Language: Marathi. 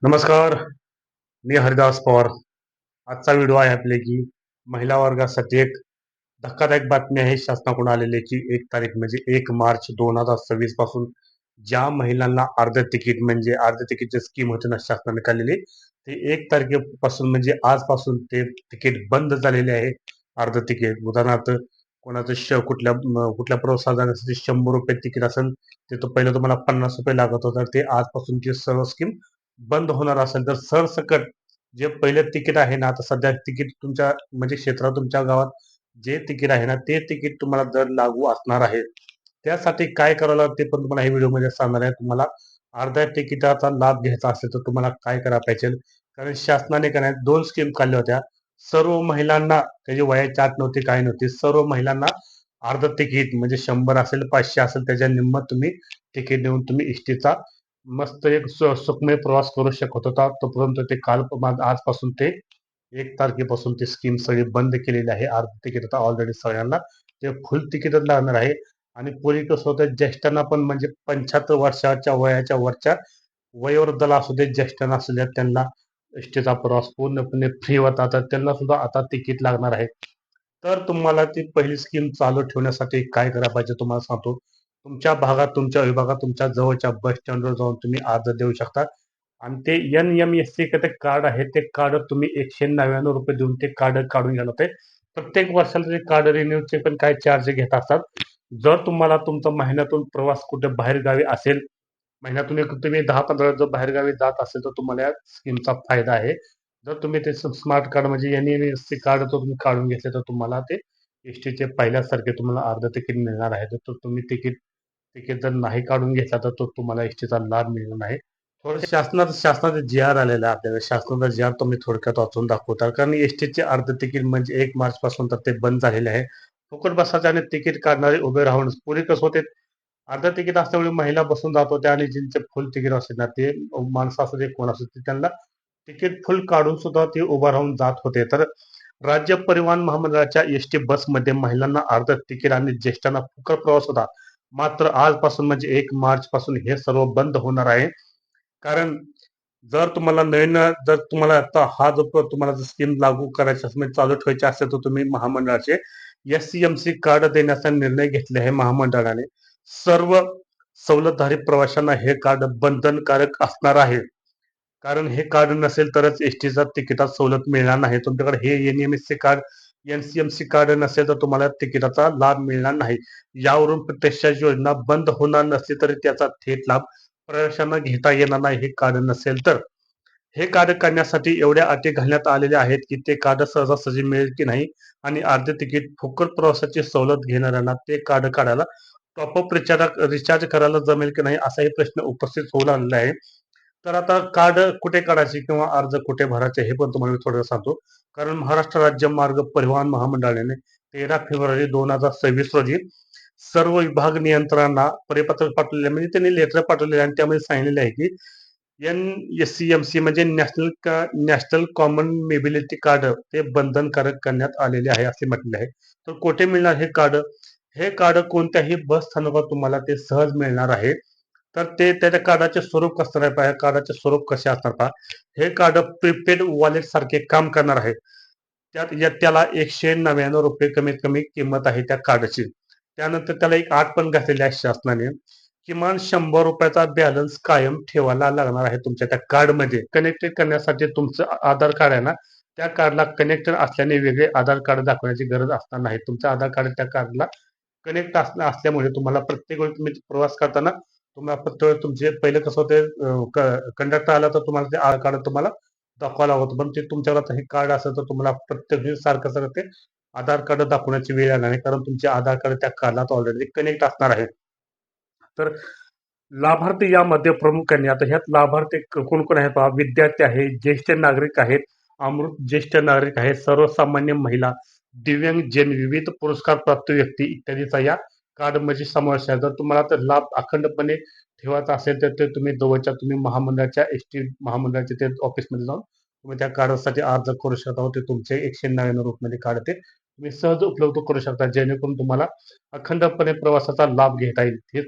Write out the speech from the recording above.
नमस्कार. मी हरिदास पवार. आजचा व्हिडिओ आहे आपले की महिला वर्गासाठी एक धक्कादायक बातमी आहे शासनाकडून आलेली की 1 तारीख म्हणजे 1 मार्च 2026 पासून ज्या महिलांना अर्ध तिकीट म्हणजे अर्ध तिकीटची स्कीम होती ना शासनाने काढलेली ते 1 तारखेपासून म्हणजे आजपासून ते तिकीट बंद झालेले आहे. अर्ध तिकीट उदाहरणार्थ कोणाचं कुठल्या प्रवासाला जाण्यासाठी 100 रुपये तिकीट असेल ते तर पहिलं तुम्हाला 50 रुपये लागत होतं ते आजपासून ती सर्व स्कीम बंद होणार असेल तर सरसकट जे पहिले तिकीट आहे ना आता सध्या तिकीट तुमच्या म्हणजे क्षेत्रात तुमच्या गावात जे तिकीट आहे ना ते तिकीट तुम्हाला दर लागू असणार आहे. त्यासाठी काय करावं लागतं ते पण तुम्हाला हे व्हिडिओमध्ये सांगणार आहे. तुम्हाला अर्ध्या तिकिटाचा लाभ घ्यायचा असेल तर तुम्हाला काय करायला पाहिजे? कारण शासनाने काय 2 स्कीम काढल्या होत्या. सर्व महिलांना त्याची वयाची अट नव्हती, काही नव्हती. सर्व महिलांना अर्ध तिकीट म्हणजे 100 असेल, 500 असेल त्याच्या निम्मत तुम्ही तिकीट देऊन तुम्ही एसटीचा मस्त एक सुखमय प्रवास करू शकत होता. तोपर्यंत ते काल आजपासून ते 1 तारखेपासून ती स्कीम सगळी बंद केलेली आहे. अर्ध तिकीट आता ऑलरेडी सगळ्यांना ते फुल तिकीटच लागणार आहे. आणि पूर्वी कसं होतं ज्येष्ठांना पण म्हणजे 75 वर्षाच्या वयाच्या वरच्या वयोवृद्धाला असू दे, ज्येष्ठांना असू द्या त्यांना एसटीचा प्रवास पूर्णपणे फ्री होता. तर त्यांना सुद्धा आता तिकीट लागणार आहे. तर तुम्हाला ती पहिली स्कीम चालू ठेवण्यासाठी काय करायला पाहिजे तुम्हाला सांगतो. तुमच्या भागात, तुमच्या विभागात, तुमच्या जवळच्या बस स्टँडवर जाऊन तुम्ही अर्ज देऊ शकता. आणि ते NMSC ते कार्ड आहे ते कार्ड तुम्ही ₹199 देऊन ते कार्ड काढून घ्यायला होते. प्रत्येक वर्षाला ते कार्ड रिन्यूचे पण काही चार्ज घेत असतात. जर तुम्हाला तुमचा महिन्यातून प्रवास कुठे बाहेरगावी असेल, महिन्यातून एक तुम्ही 10-15 जर बाहेरगावी जात असेल तर तुम्हाला या स्कीमचा फायदा आहे. जर तुम्ही ते स्मार्ट कार्ड म्हणजे NMSC कार्ड जर तुम्ही काढून घेतले तर तुम्हाला ते एसटीचे पहिल्यासारखे तुम्हाला अर्ध तिकीट मिळणार आहे. तर तुम्ही तिकीट तिकीट जर नाही काढून घेतला तर तो तुम्हाला एसटीचा लाभ मिळणार नाही. थोडं शासनाचा जी-आर आलेला आहे आपल्याकडे. शासनाचा जी-आर तुम्ही थोडक्यात वाचून दाखवता. कारण एसटीचे अर्ध तिकीट म्हणजे 1 मार्च पासून तर ते बंद झालेले आहे. फुकट बसायचे आणि तिकीट काढणारे उभे राहून पूर्वी कसं होते अर्ध तिकीट असल्यामुळे महिला बसून जात होत्या आणि ज्यांचे फुल तिकीट असते ना ते माणसं असू दे कोण असू दे त्यांना तिकीट फुल काढून सुद्धा ते उभा राहून जात होते. तर राज्य परिवहन महामंडळाच्या एसटी बसमध्ये महिलांना अर्ध तिकीट आणि ज्येष्ठांना फुकट प्रवास होता. मात्र आजपासून म्हणजे 1 मार्च पासून हे सर्व बंद होणार आहे. कारण जर तुम्हाला नवीन जर तुम्हाला आता हा जो तुम्हाला स्कीम लागू करायची असेल म्हणजे चालू ठेवायची असेल तर तुम्ही महामंडळाचे SCMC कार्ड देण्याचा निर्णय घेतला आहे महामंडळाने. सर्व सवलतधारी प्रवाशांना हे कार्ड बंधनकारक असणार आहे. कारण हे कार्ड नसेल तरच एसटीचा तिकिटात सवलत मिळणार नाही. तुमच्याकडे हे NMSC कार्ड, NCMC कार्ड नसेल तर तुम्हाला तिकिटाचा लाभ मिळणार नाही. यावरून प्रत्यक्षात योजना बंद होणार नसली तरी त्याचा थेट लाभ प्रवाशांना घेता येणार नाही हे कार्ड नसेल तर. हे कार्ड काढण्यासाठी एवढ्या अटी घालण्यात आलेल्या आहेत की ते कार्ड सहजासहजी मिळेल की नाही आणि अर्धे तिकीट फुकट प्रवासाची सवलत घेणाऱ्यांना ते कार्ड काढायला टॉपअप रिचार्ज करायला जमेल की नाही असाही प्रश्न उपस्थित होऊ लागलेला आहे. तर आता कार्ड कुठे काढायचे किंवा अर्ज कुठे भरायचे हे पण तुम्हाला मी थोडं सांगतो. कारण महाराष्ट्र राज्य मार्ग परिवहन महामंडळाने 13 फेब्रुवारी 2026 रोजी सर्व विभाग नियंत्रणांना परिपत्रक पाठवले म्हणजे त्यांनी लेटर पाठवले आणि त्यामध्ये सांगितलेले आहे की NSCMC म्हणजे नॅशनल कॉमन मोबिलिटी कार्ड ते बंधनकारक करण्यात आलेले आहे असे म्हटले आहे. तर कुठे मिळणार हे कार्ड? हे कार्ड कोणत्याही बस स्थानकात तुम्हाला ते सहज मिळणार आहे. तर ते त्याच्या कार्डाचे स्वरूप कसं असणार पहा, कार्डाचे स्वरूप कसे असणार पहा. हे कार्ड प्रीपेड वॉलेट सारखे काम करणार आहे. त्याला ₹199 कमीत कमी किंमत आहे त्या कार्डची. त्यानंतर त्याला एक अट पण घातलेली आहे शासनाने. किमान ₹100 बॅलन्स कायम ठेवायला लागणार आहे तुमच्या त्या कार्डमध्ये. कनेक्टेड करण्यासाठी तुमचं आधार कार्ड आहे ना, त्या कार्डला कनेक्टेड असल्याने वेगळे आधार कार्ड दाखवण्याची गरज असणार नाही. तुमचं आधार कार्ड त्या कार्डला कनेक्ट असल्यामुळे तुम्हाला प्रत्येक वेळी तुम्ही प्रवास करताना तुम्हाला प्रत्येक वेळेस तुमचे पहिले कसं होते कंडक्टर आला तर तुम्हाला ते आधार कार्ड तुम्हाला दाखवावं लागत होतं. पण ते तुमच्याकडे आता हे कार्ड असेल तर तुम्हाला प्रत्येक वेळी सारखं ते आधार कार्ड दाखवण्याची वेळ येणार नाही. कारण तुमचे आधार कार्ड त्या कार्डला ऑलरेडी कनेक्ट असणार आहे. तर लाभार्थी यामध्ये प्रामुख्याने आता ह्यात लाभार्थी कोण कोण आहेत पहा. विद्यार्थी आहेत, ज्येष्ठ नागरिक आहेत, अमृत ज्येष्ठ नागरिक आहेत, सर्वसामान्य महिला, दिव्यांगजन, विविध पुरस्कार प्राप्त व्यक्ती इत्यादीचा या कार्डमध्ये समावेश आहे. जर तुम्हाला तर लाभ अखंडपणे ठेवायचा असेल तर ते तुम्ही जवळच्या तुम्ही महामंडळाच्या एसटी महामंडळाच्या ते ऑफिसमध्ये जाऊन तुम्ही त्या कार्डसाठी अर्ज करू शकता. ते तुमचे ₹199 कार्ड ते तुम्ही सहज उपलब्ध करू शकता जेणेकरून तुम्हाला अखंडपणे प्रवासाचा लाभ घेता येईल. हे